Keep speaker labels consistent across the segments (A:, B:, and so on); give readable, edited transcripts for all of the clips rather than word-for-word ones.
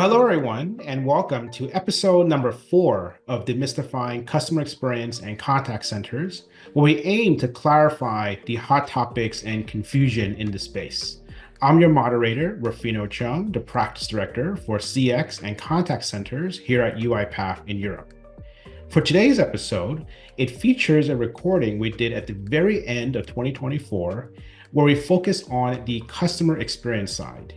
A: Well, hello, everyone, and welcome to episode number 4 of Demystifying Customer Experience and Contact Centers, where we aim to clarify the hot topics and confusion in the space. I'm your moderator, Rufino Chiong, the Practice Director for CX and Contact Centers here at UiPath in Europe. For today's episode, it features a recording we did at the very end of 2024, where we focus on the customer experience side.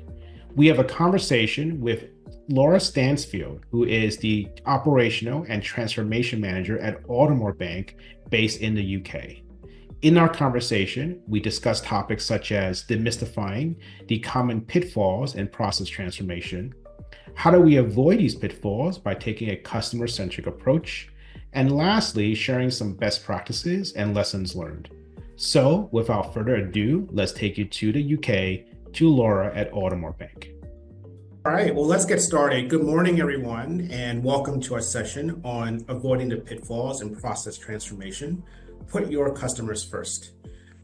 A: We have a conversation with Laura Stansfield, who is the Operational and Transformation Manager at Aldermore Bank based in the UK. In our conversation, we discuss topics such as demystifying the common pitfalls in process transformation, how do we avoid these pitfalls by taking a customer-centric approach, and lastly, sharing some best practices and lessons learned. So without further ado, let's take you to the UK to Laura at Aldermore Bank.
B: All right, well, let's get started. Good morning, everyone, and welcome to our session on avoiding the pitfalls in process transformation. Put your customers first.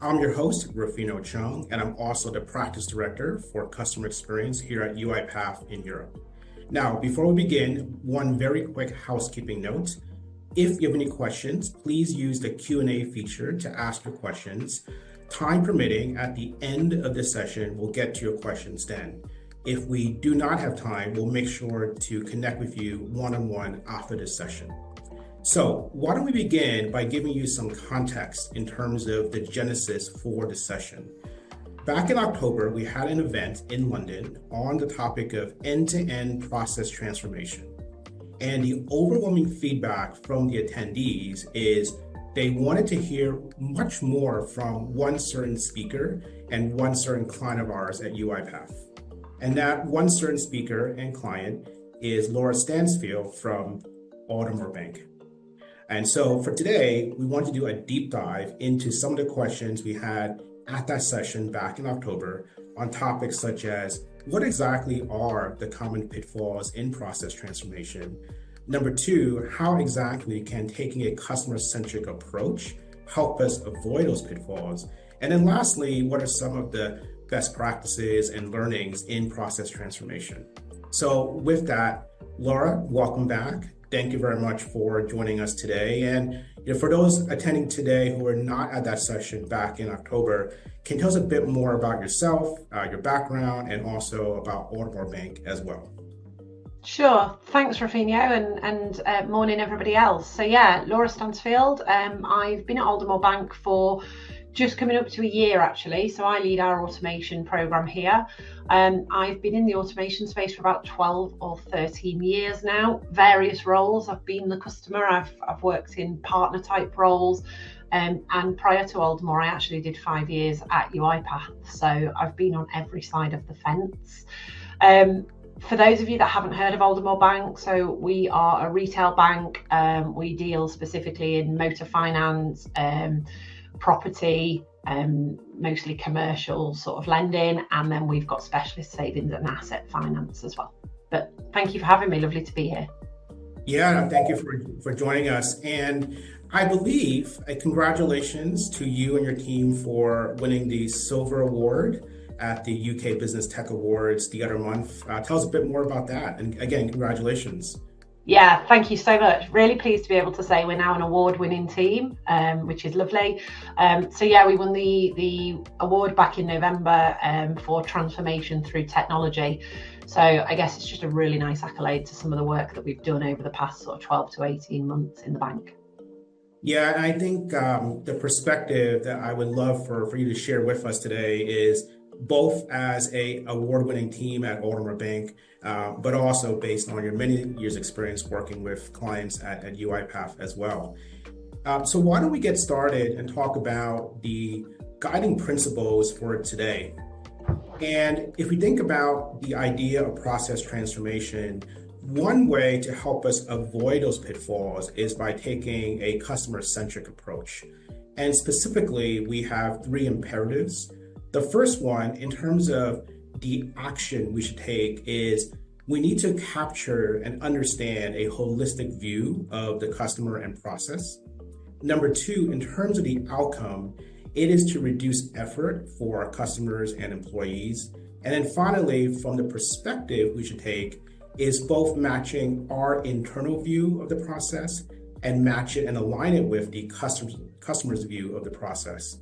B: I'm your host, Rufino Chiong, and I'm also the Practice Director for Customer Experience here at UiPath in Europe. Now, before we begin, one very quick housekeeping note. If you have any questions, please use the Q&A feature to ask your questions. Time permitting, at the end of this session, we'll get to your questions then. If we do not have time, we'll make sure to connect with you one-on-one after this session. So why don't we begin by giving you some context in terms of the genesis for the session. Back in October, we had an event in London on the topic of end-to-end process transformation. And the overwhelming feedback from the attendees is they wanted to hear much more from one certain speaker and one certain client of ours at UiPath. And that one certain speaker and client is Laura Stansfield from Aldermore Bank. And so for today, we want to do a deep dive into some of the questions we had at that session back in October on topics such as what exactly are the common pitfalls in process transformation? Number two, how exactly can taking a customer-centric approach help us avoid those pitfalls? And then lastly, what are some of the best practices and learnings in process transformation? So with that, Laura, welcome back. Thank you very much for joining us today. And for those attending today who are not at that session back in October, can you tell us a bit more about yourself, your background, and also about Aldermore Bank as well?
C: Sure. Thanks, Rufino, and morning, everybody else. So yeah, Laura Stansfield. I've been at Aldermore Bank for just coming up to a year, actually. So I lead our automation program here. I've been in the automation space for about 12 or 13 years now, various roles. I've been the customer, I've worked in partner type roles. And prior to Aldermore, I actually did 5 years at UiPath. So I've been on every side of the fence. For those of you that haven't heard of Aldermore Bank, so we are a retail bank. We deal specifically in motor finance, property, mostly commercial sort of lending, and then we've got specialist savings and asset finance as well. But thank you for having me. Lovely to be here.
B: Yeah, thank you for joining us. And I believe congratulations to you and your team for winning the Silver Award at the UK Business Tech Awards the other month. Tell us a bit more about that. And again, congratulations.
C: Yeah, thank you so much. Really pleased to be able to say we're now an award-winning team, which is lovely. So yeah, we won the award back in November for transformation through technology. So I guess it's just a really nice accolade to some of the work that we've done over the past sort of 12 to 18 months in the bank.
B: Yeah, and I think the perspective that I would love for you to share with us today is both as a award-winning team at Aldermore Bank, but also based on your many years experience working with clients at UiPath as well. So why don't we get started and talk about the guiding principles for today? And if we think about the idea of process transformation, one way to help us avoid those pitfalls is by taking a customer-centric approach. And specifically, we have 3 imperatives. The first one, in terms of the action we should take, is we need to capture and understand a holistic view of the customer and process. Number 2, in terms of the outcome, it is to reduce effort for our customers and employees. And then finally, from the perspective we should take, is both matching our internal view of the process and match it and align it with the customer's view of the process.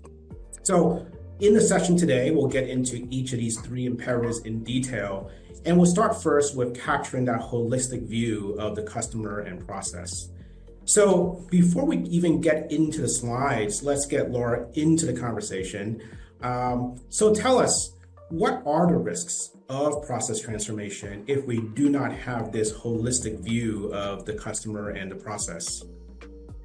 B: So in the session today, we'll get into each of these three imperatives in detail, and we'll start first with capturing that holistic view of the customer and process. So before we even get into the slides, let's get Laura into the conversation. So tell us, what are the risks of process transformation if we do not have this holistic view of the customer and the process?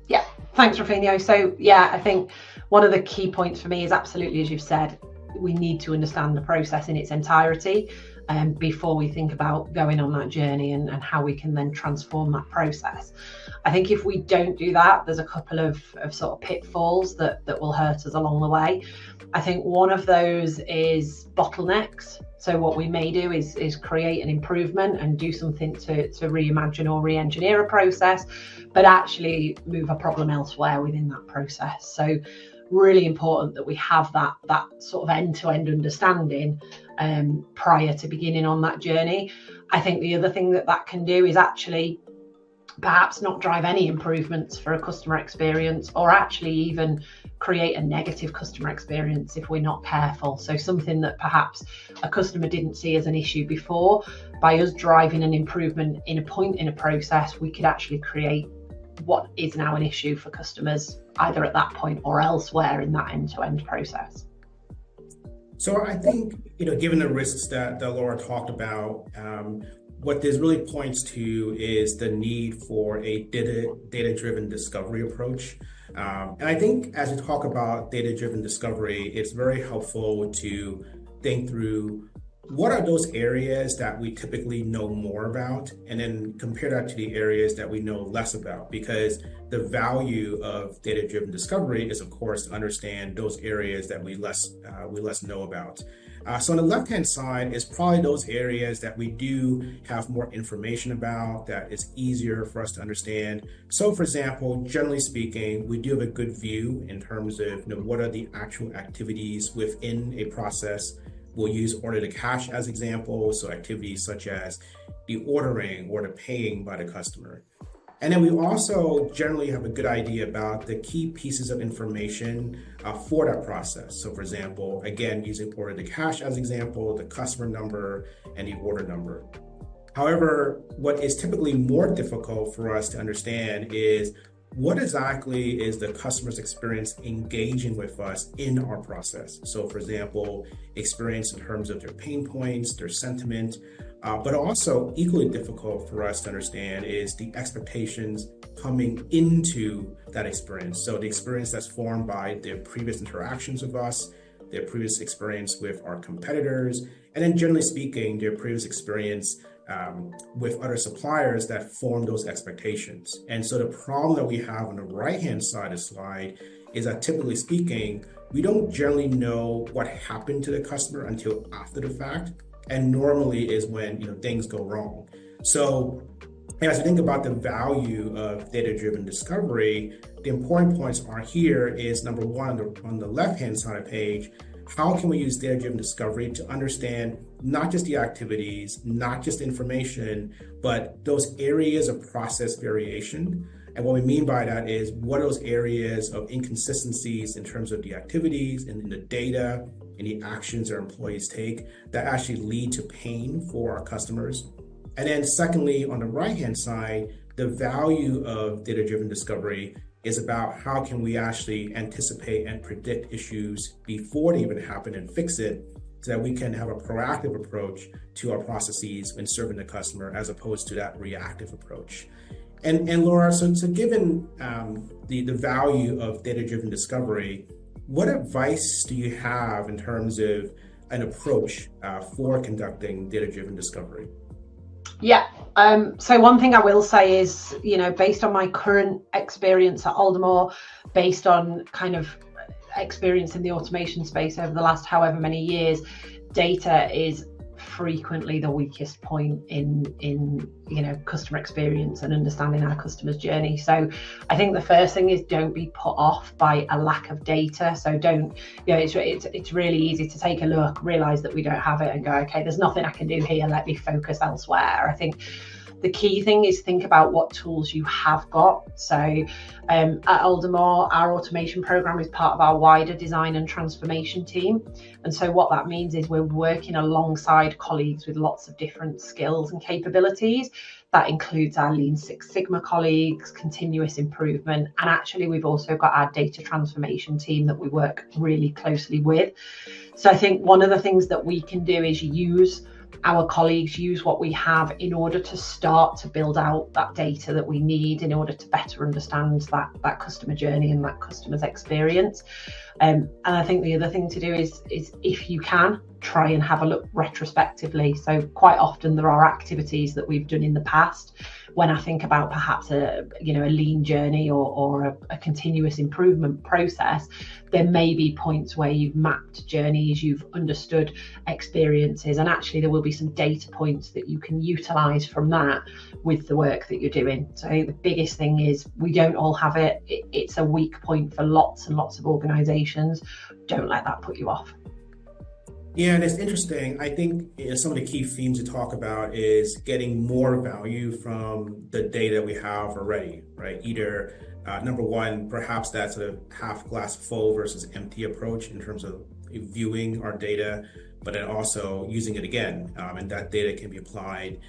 C: Yeah, thanks, Rufino. So yeah, I think one of the key points for me is absolutely, as you've said, we need to understand the process in its entirety before we think about going on that journey and how we can then transform that process. I think if we don't do that, there's a couple of sort of pitfalls that will hurt us along the way. I think one of those is bottlenecks. So what we may do is create an improvement and do something to reimagine or re-engineer a process, but actually move a problem elsewhere within that process. So really important that we have that sort of end-to-end understanding prior to beginning on that journey. I think the other thing that can do is actually perhaps not drive any improvements for a customer experience, or actually even create a negative customer experience if we're not careful. So something that perhaps a customer didn't see as an issue before, by us driving an improvement in a point in a process, we could actually create what is now an issue for customers, either at that point or elsewhere in that end-to-end process.
B: So I think, given the risks that Laura talked about, what this really points to is the need for a data-driven discovery approach. And I think as we talk about data-driven discovery, it's very helpful to think through what are those areas that we typically know more about, and then compare that to the areas that we know less about, because the value of data-driven discovery is, of course, to understand those areas that we less know about. So on the left-hand side is probably those areas that we do have more information about, that is easier for us to understand. So for example, generally speaking, we do have a good view in terms of what are the actual activities within a process. We'll use order to cash as example, so activities such as the ordering or the paying by the customer. And then we also generally have a good idea about the key pieces of information for that process. So for example, again, using order to cash as example, the customer number and the order number. However, what is typically more difficult for us to understand is what exactly is the customer's experience engaging with us in our process. So for example, experience in terms of their pain points, their sentiment, but also equally difficult for us to understand is the expectations coming into that experience. So the experience that's formed by their previous interactions with us, their previous experience with our competitors, and then generally speaking, their previous experience with other suppliers that form those expectations. And so the problem that we have on the right-hand side of the slide is that typically speaking, we don't generally know what happened to the customer until after the fact. And normally is when things go wrong. So as we think about the value of data-driven discovery, the important points are here is number one, on the left-hand side of the page, how can we use data-driven discovery to understand not just the activities, not just information, but those areas of process variation. And what we mean by that is what are those areas of inconsistencies in terms of the activities and in the data and the actions our employees take that actually lead to pain for our customers. And then secondly, on the right-hand side, the value of data-driven discovery is about how can we actually anticipate and predict issues before they even happen and fix it, so that we can have a proactive approach to our processes when serving the customer as opposed to that reactive approach. And Laura, so given the value of data-driven discovery, what advice do you have in terms of an approach for conducting data-driven discovery?
C: Yeah. So one thing I will say is, based on my current experience at Aldermore, based on kind of experience in the automation space over the last however many years, data is frequently the weakest point in customer experience and understanding our customer's journey. So I think the first thing is don't be put off by a lack of data. So don't, it's really easy to take a look, realize that we don't have it, and go, okay, there's nothing I can do here, let me focus elsewhere. I think the key thing is think about what tools you have got. So at Aldermore, our automation program is part of our wider design and transformation team. And so what that means is we're working alongside colleagues with lots of different skills and capabilities. That includes our Lean Six Sigma colleagues, continuous improvement, and actually we've also got our data transformation team that we work really closely with. So I think one of the things that we can do is use what we have in order to start to build out that data that we need in order to better understand that customer journey and that customer's experience. And I think the other thing to do is if you can, try and have a look retrospectively. So quite often there are activities that we've done in the past. When I think about perhaps a lean journey or a continuous improvement process, there may be points where you've mapped journeys, you've understood experiences, and actually there will be some data points that you can utilize from that with the work that you're doing. So the biggest thing is we don't all have it. It's a weak point for lots and lots of organizations. Don't let that put you off.
B: Yeah, and it's interesting. I think some of the key themes to talk about is getting more value from the data we have already, right? Either number one, perhaps that's a half glass full versus empty approach in terms of viewing our data, but then also using it again. And that data can be applied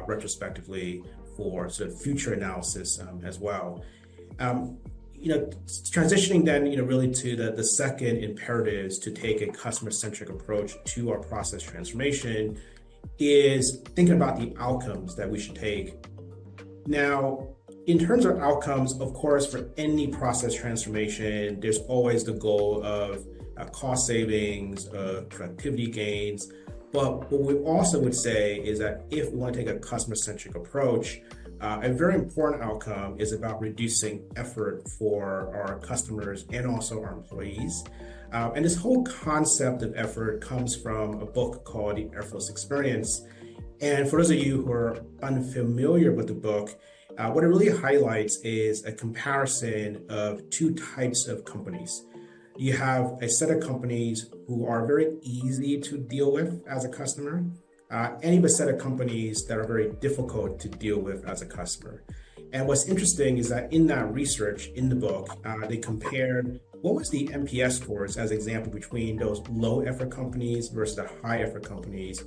B: retrospectively for sort of future analysis as well. Transitioning then, really to the second imperative is to take a customer-centric approach to our process transformation is thinking about the outcomes that we should take. Now, in terms of outcomes, of course, for any process transformation, there's always the goal of cost savings, productivity gains. But what we also would say is that if we want to take a customer-centric approach, a very important outcome is about reducing effort for our customers and also our employees. And this whole concept of effort comes from a book called The Effortless Experience. And for those of you who are unfamiliar with the book, what it really highlights is a comparison of two types of companies. You have a set of companies who are very easy to deal with as a customer, and a set of companies that are very difficult to deal with as a customer. And what's interesting is that in that research in the book, they compared what was the NPS scores as an example between those low effort companies versus the high effort companies.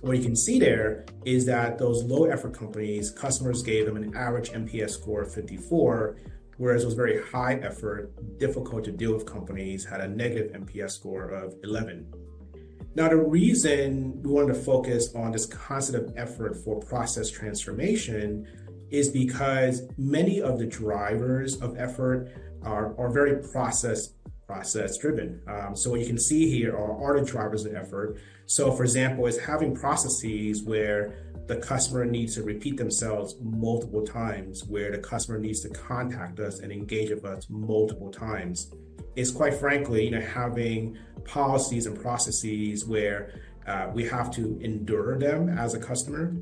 B: What you can see there is that those low effort companies, customers gave them an average NPS score of 54, whereas those very high effort, difficult to deal with companies had a negative NPS score of 11. Now, the reason we wanted to focus on this concept of effort for process transformation is because many of the drivers of effort are very process driven. So what you can see here are the drivers of effort. So for example, is having processes where the customer needs to repeat themselves multiple times, where the customer needs to contact us and engage with us multiple times. It's quite frankly, having policies and processes where we have to endure them as a customer.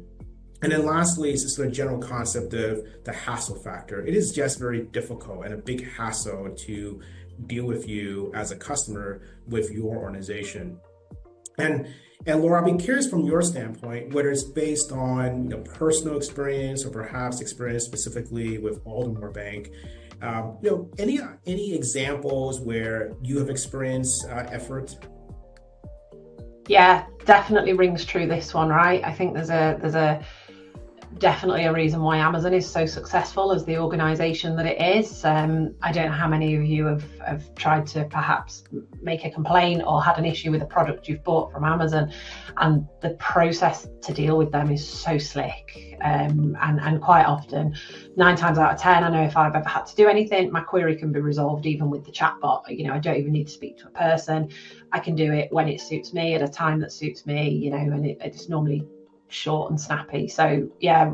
B: And then lastly, it's just a general concept of the hassle factor. It is just very difficult and a big hassle to deal with you as a customer with your organization. And Laura, I'd be curious from your standpoint, whether it's based on personal experience or perhaps experience specifically with Aldermore Bank, any examples where you have experienced effort?
C: Yeah, definitely rings true, this one, right? I think there's a definitely a reason why Amazon is so successful as the organization that it is. I don't know how many of you have tried to perhaps make a complaint or had an issue with a product you've bought from Amazon, and the process to deal with them is so slick. And quite often, 9 times out of 10, I know if I've ever had to do anything, my query can be resolved even with the chatbot. I don't even need to speak to a person. I can do it when it suits me at a time that suits me, and it's normally short and snappy. So yeah,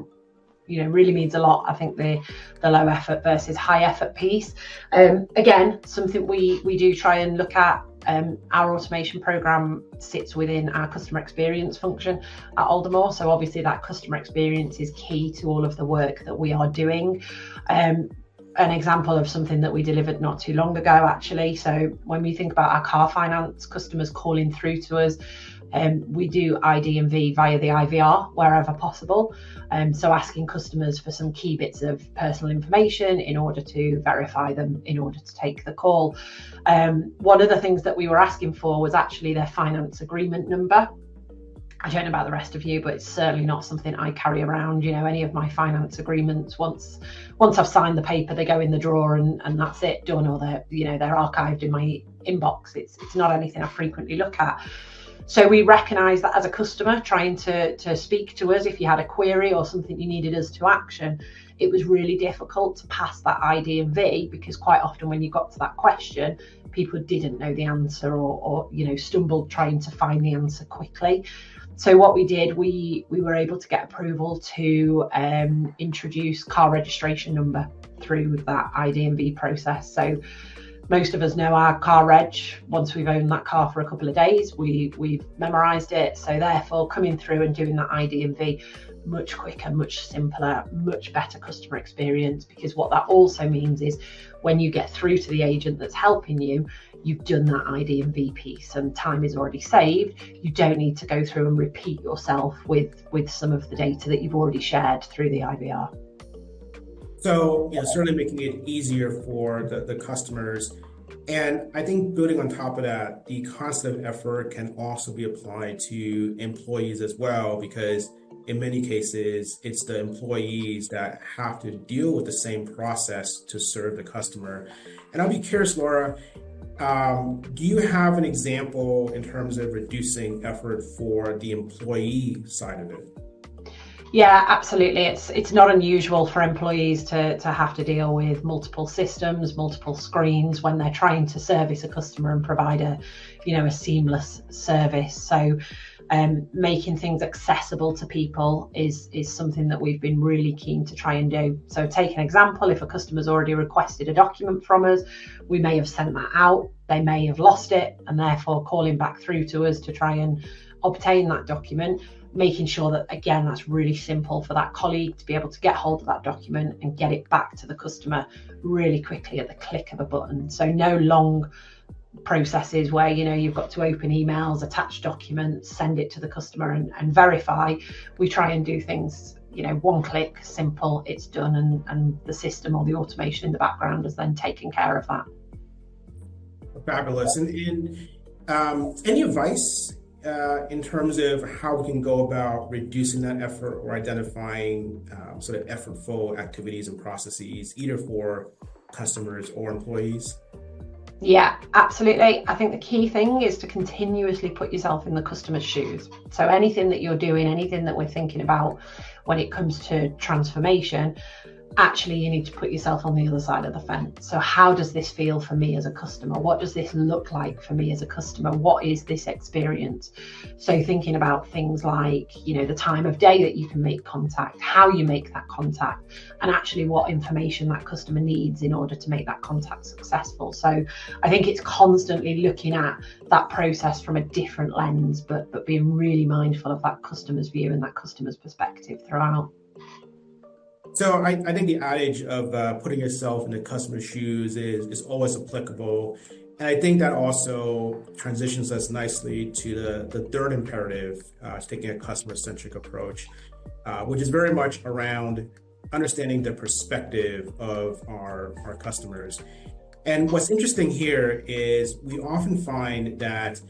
C: really means a lot. I think the low effort versus high effort piece, again, something we do try and look at Our automation program sits within our customer experience function at Aldermore. So obviously that customer experience is key to all of the work that we are doing. An example of something that we delivered not too long ago, actually. So when we think about our car finance customers calling through to us, we do ID and V via the IVR wherever possible. So asking customers for some key bits of personal information in order to verify them, in order to take the call. One of the things that we were asking for was actually their finance agreement number. I don't know about the rest of you, but it's certainly not something I carry around. You know, any of my finance agreements, once I've signed the paper, they go in the drawer and that's it, done, or they're archived in my inbox. It's not anything I frequently look at. So we recognise that as a customer trying to speak to us, if you had a query or something you needed us to action, it was really difficult to pass that ID and V, because quite often when you got to that question, people didn't know the answer or stumbled trying to find the answer quickly. So what we did, we were able to get approval to introduce car registration number through that ID and V process. So most of us know our car reg. Once we've owned that car for a couple of days, we've memorized it. So therefore coming through and doing that ID and V, much quicker, much simpler, much better customer experience, because what that also means is when you get through to the agent that's helping you, you've done that ID and V piece and time is already saved. You don't need to go through and repeat yourself with some of the data that you've already shared through the IVR.
B: So, certainly making it easier for the customers. And I think building on top of that, the concept of effort can also be applied to employees as well, because in many cases, it's the employees that have to deal with the same process to serve the customer. And I'll be curious, Laura, do you have an example in terms of reducing effort for the employee side of it?
C: Yeah, absolutely. It's not unusual for employees to have to deal with multiple systems, multiple screens when they're trying to service a customer and provide a seamless service. So making things accessible to people is something that we've been really keen to try and do. So take an example, if a customer's already requested a document from us, we may have sent that out, they may have lost it, and therefore calling back through to us to try and obtain that document, making sure that, again, that's really simple for that colleague to be able to get hold of that document and get it back to the customer really quickly at the click of a button. So no long processes where you've got to open emails, attach documents, send it to the customer and verify. We try and do things one click, simple, it's done, and the system or the automation in the background has then taken care of that.
B: Fabulous. And any advice in terms of how we can go about reducing that effort or identifying sort of effortful activities and processes, either for customers or employees?
C: Yeah, absolutely. I think the key thing is to continuously put yourself in the customer's shoes. So anything that you're doing, anything that we're thinking about when it comes to transformation, actually you need to put yourself on the other side of the fence. So how does this feel for me as a customer? What does this look like for me as a customer? What is this experience? So thinking about things like, the time of day that you can make contact, how you make that contact, and actually what information that customer needs in order to make that contact successful. So I think it's constantly looking at that process from a different lens, but being really mindful of that customer's view and that customer's perspective throughout.
B: So I think the adage of putting yourself in the customer's shoes is always applicable. And I think that also transitions us nicely to the third imperative, taking a customer-centric approach, which is very much around understanding the perspective of our customers. And what's interesting here is we often find that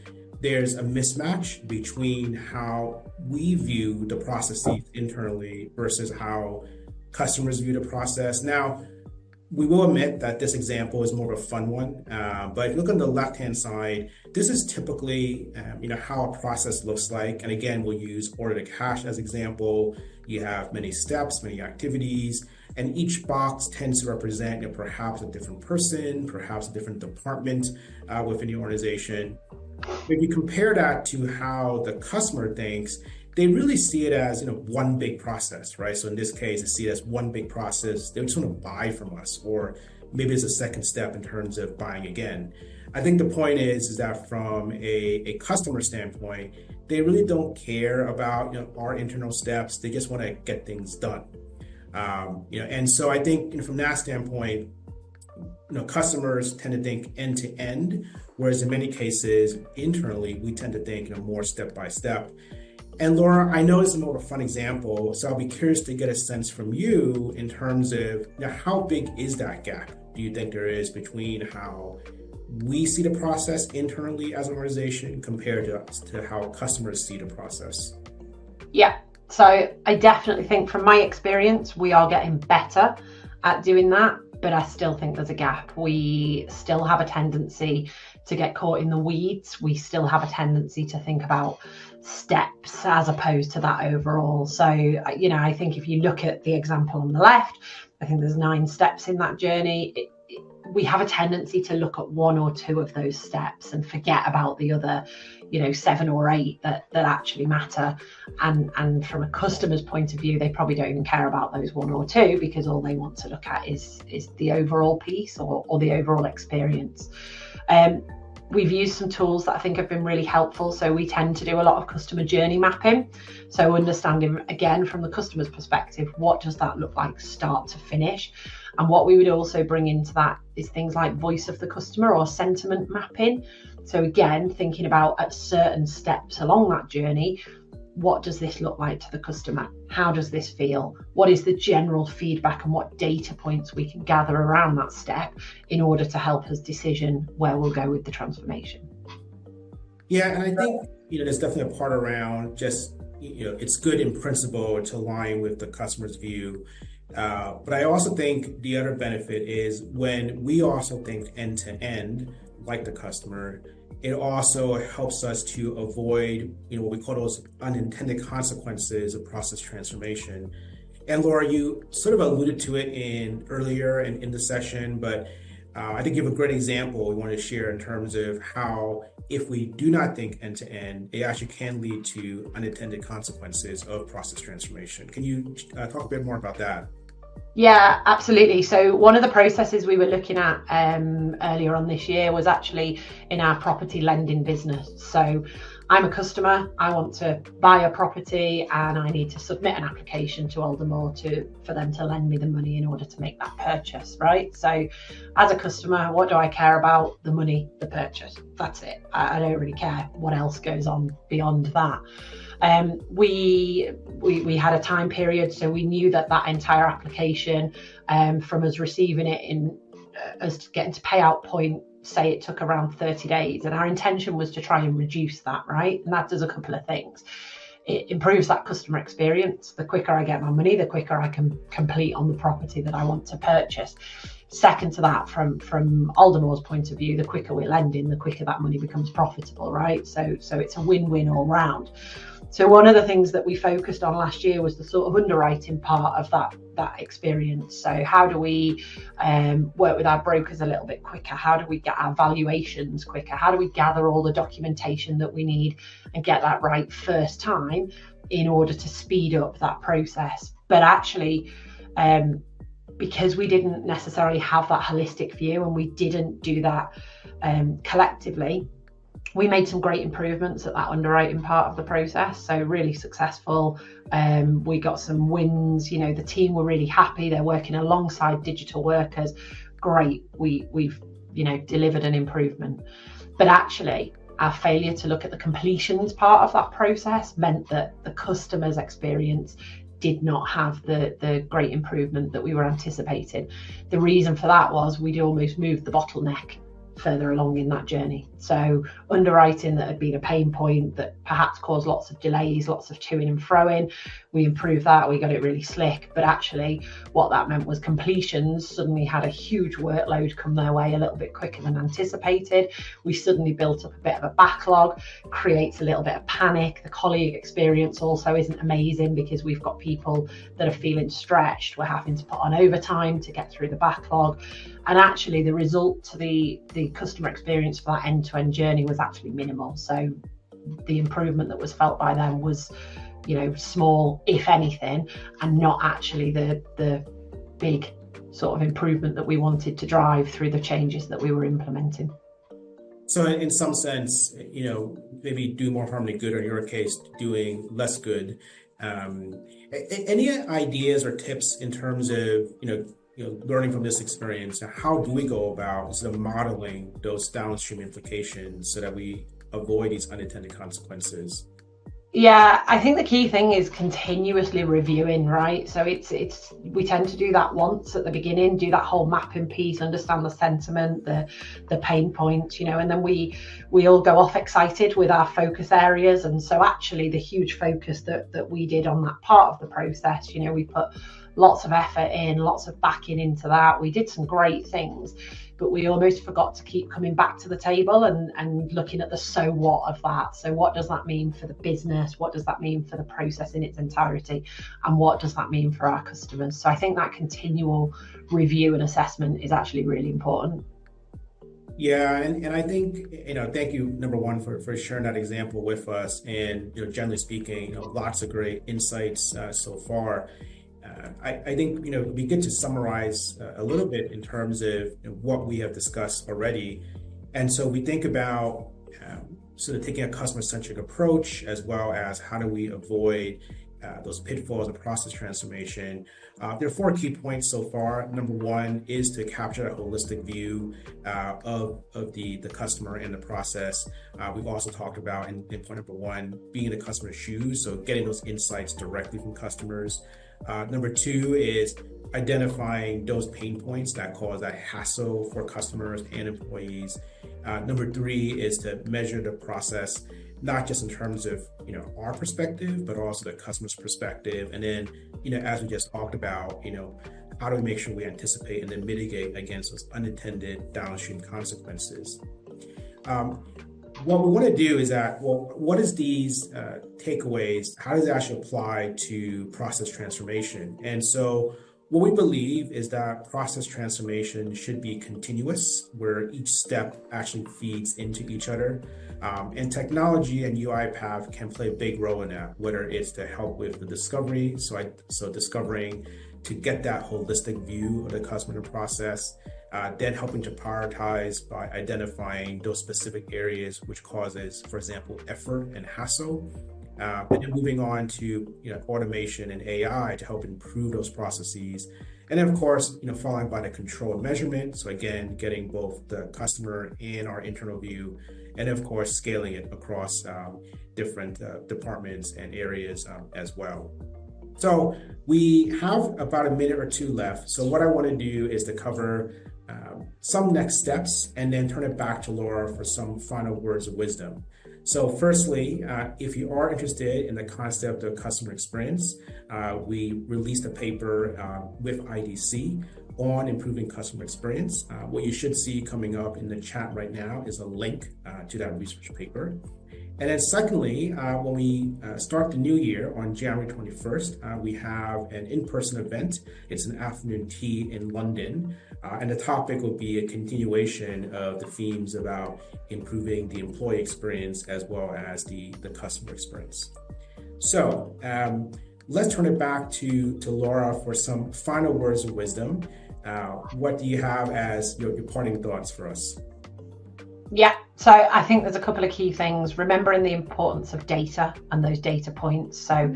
B: there's a mismatch between how we view the processes internally versus how customers view the process. Now, we will admit that this example is more of a fun one, but if you look on the left-hand side, this is typically how a process looks like. And again, we'll use order to cash as example. You have many steps, many activities, and each box tends to represent perhaps a different person, perhaps a different department within the organization. If you compare that to how the customer thinks, they really see it as one big process, right? So in this case, they see it as one big process. They just want to buy from us, or maybe it's a second step in terms of buying again. I think the point is that from a customer standpoint, they really don't care about our internal steps. They just want to get things done. And so I think from that standpoint, customers tend to think end to end, whereas in many cases internally we tend to think more step by step. And Laura, I know it's more of a fun example, so I'll be curious to get a sense from you in terms of how big is that gap do you think there is between how we see the process internally as an organization compared to how customers see the process?
C: Yeah, so I definitely think from my experience, we are getting better at doing that, but I still think there's a gap. We still have a tendency to get caught in the weeds. We still have a tendency to think about steps as opposed to that overall. So, I think if you look at the example on the left, I think there's 9 steps in that journey. We have a tendency to look at 1 or 2 of those steps and forget about the other, 7 or 8 that actually matter. And from a customer's point of view, they probably don't even care about those 1 or 2 because all they want to look at is the overall piece or the overall experience. We've used some tools that I think have been really helpful. So we tend to do a lot of customer journey mapping. So understanding, again, from the customer's perspective, what does that look like start to finish? And what we would also bring into that is things like voice of the customer or sentiment mapping. So again, thinking about at certain steps along that journey, what does this look like to the customer? How does this feel? What is the general feedback and what data points we can gather around that step in order to help us decision where we'll go with the transformation?
B: Yeah, and I think, there's definitely a part around just, it's good in principle to align with the customer's view. But I also think the other benefit is when we also think end to end, like the customer, it also helps us to avoid, what we call those unintended consequences of process transformation. And Laura, you sort of alluded to it earlier in the session, but I think you have a great example we wanted to share in terms of how if we do not think end to end, it actually can lead to unintended consequences of process transformation. Can you talk a bit more about that?
C: Yeah, absolutely. So one of the processes we were looking at earlier on this year was actually in our property lending business. So I'm a customer, I want to buy a property and I need to submit an application to Aldermore for them to lend me the money in order to make that purchase, right? So as a customer, what do I care about? The money, the purchase. That's it. I don't really care what else goes on beyond that. We had a time period, so we knew that entire application, from us receiving it in us getting to payout point, say it took around 30 days, and our intention was to try and reduce that, right? And that does a couple of things. It improves that customer experience. The quicker I get my money, the quicker I can complete on the property that I want to purchase. Second to that, from Aldermore's point of view, the quicker we're lending, the quicker that money becomes profitable, right? So it's a win-win all round. So one of the things that we focused on last year was the sort of underwriting part of that experience. So how do we work with our brokers a little bit quicker? How do we get our valuations quicker? How do we gather all the documentation that we need and get that right first time in order to speed up that process? But actually, because we didn't necessarily have that holistic view and we didn't do that collectively, we made some great improvements at that underwriting part of the process. So really successful. We got some wins. The team were really happy. They're working alongside digital workers. Great. We've delivered an improvement. But actually, our failure to look at the completions part of that process meant that the customer's experience did not have the great improvement that we were anticipating. The reason for that was we'd almost moved the bottleneck further along in that journey. So underwriting that had been a pain point that perhaps caused lots of delays, lots of toing and froing, we improved that, we got it really slick. But actually what that meant was completions suddenly had a huge workload come their way a little bit quicker than anticipated. We suddenly built up a bit of a backlog, creates a little bit of panic. The colleague experience also isn't amazing because we've got people that are feeling stretched. We're having to put on overtime to get through the backlog. And actually the result to the customer experience for that end-to-end journey was actually minimal. So the improvement that was felt by them was, small, if anything, and not actually the big sort of improvement that we wanted to drive through the changes that we were implementing.
B: So in some sense, maybe do more harm than good, or in your case, doing less good. Any ideas or tips in terms of, learning from this experience? How do we go about sort of modeling those downstream implications so that we avoid these unintended consequences?
C: Yeah, I think the key thing is continuously reviewing, right? So we tend to do that once at the beginning, do that whole mapping piece, understand the sentiment, the pain points, and then we all go off excited with our focus areas. And so actually the huge focus that we did on that part of the process, we put lots of effort in, lots of backing into that. We did some great things, but we almost forgot to keep coming back to the table and looking at the so what of that. So what does that mean for the business? What does that mean for the process in its entirety? And what does that mean for our customers? So I think that continual review and assessment is actually really important.
B: Yeah, and I think, thank you, number one, for sharing that example with us. And, generally speaking, lots of great insights so far. I think, it'd be good to summarize a little bit in terms of what we have discussed already. And so we think about sort of taking a customer-centric approach, as well as how do we avoid those pitfalls of process transformation. There are 4 key points so far. Number one is to capture a holistic view of the customer and the process. We've also talked about in point number 1, being in the customer's shoes, so getting those insights directly from customers. Number 2 is identifying those pain points that cause that hassle for customers and employees. Number 3 is to measure the process, not just in terms of our perspective, but also the customer's perspective. And then, as we just talked about, how do we make sure we anticipate and then mitigate against those unintended downstream consequences? What we want to do is that, what is these takeaways? How does it actually apply to process transformation? And so what we believe is that process transformation should be continuous, where each step actually feeds into each other. And technology and UiPath can play a big role in that, whether it's to help with the discovery, so discovering to get that holistic view of the customer process, then helping to prioritize by identifying those specific areas which causes, for example, effort and hassle, and then moving on to automation and AI to help improve those processes. And then, of course, following by the control and measurement. So again, getting both the customer and our internal view, and of course, scaling it across different departments and areas as well. So we have about a minute or 2 left. So what I want to do is to cover some next steps and then turn it back to Laura for some final words of wisdom. So firstly, if you are interested in the concept of customer experience, we released a paper with IDC on improving customer experience. What you should see coming up in the chat right now is a link to that research paper. And then secondly, when we start the new year on January 21st, we have an in-person event. It's an afternoon tea in London. And the topic will be a continuation of the themes about improving the employee experience as well as the customer experience. So let's turn it back to Laura for some final words of wisdom. What do you have as your parting thoughts for us?
C: Yeah, so I think there's a couple of key things. Remembering the importance of data and those data points. So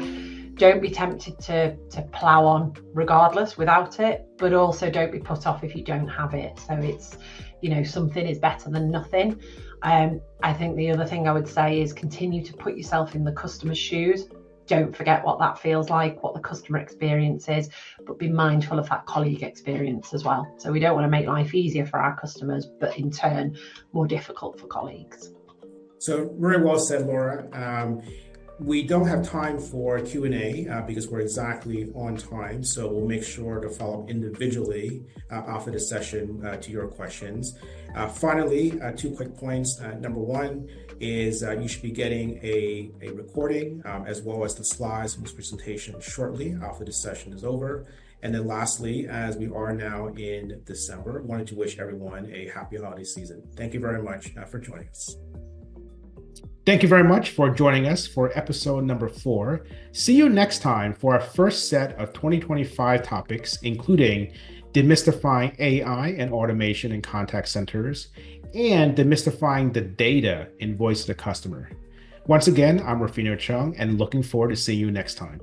C: don't be tempted to plow on regardless without it, but also don't be put off if you don't have it. So it's, something is better than nothing. I think the other thing I would say is continue to put yourself in the customer's shoes. Don't forget what that feels like, what the customer experience is, but be mindful of that colleague experience as well. So we don't want to make life easier for our customers, but in turn, more difficult for colleagues.
B: So very well said, Laura. We don't have time for Q&A because we're exactly on time. So we'll make sure to follow up individually after the session to your questions. Finally, 2 quick points. Number 1 is you should be getting a recording as well as the slides from this presentation shortly after the session is over. And then lastly, as we are now in December, wanted to wish everyone a happy holiday season. Thank you very much for joining us.
A: Thank you very much for joining us for episode number 4. See you next time for our first set of 2025 topics, including demystifying AI and automation in contact centers, and demystifying the data in voice of the customer. Once again, I'm Rufino Chiong, and looking forward to seeing you next time.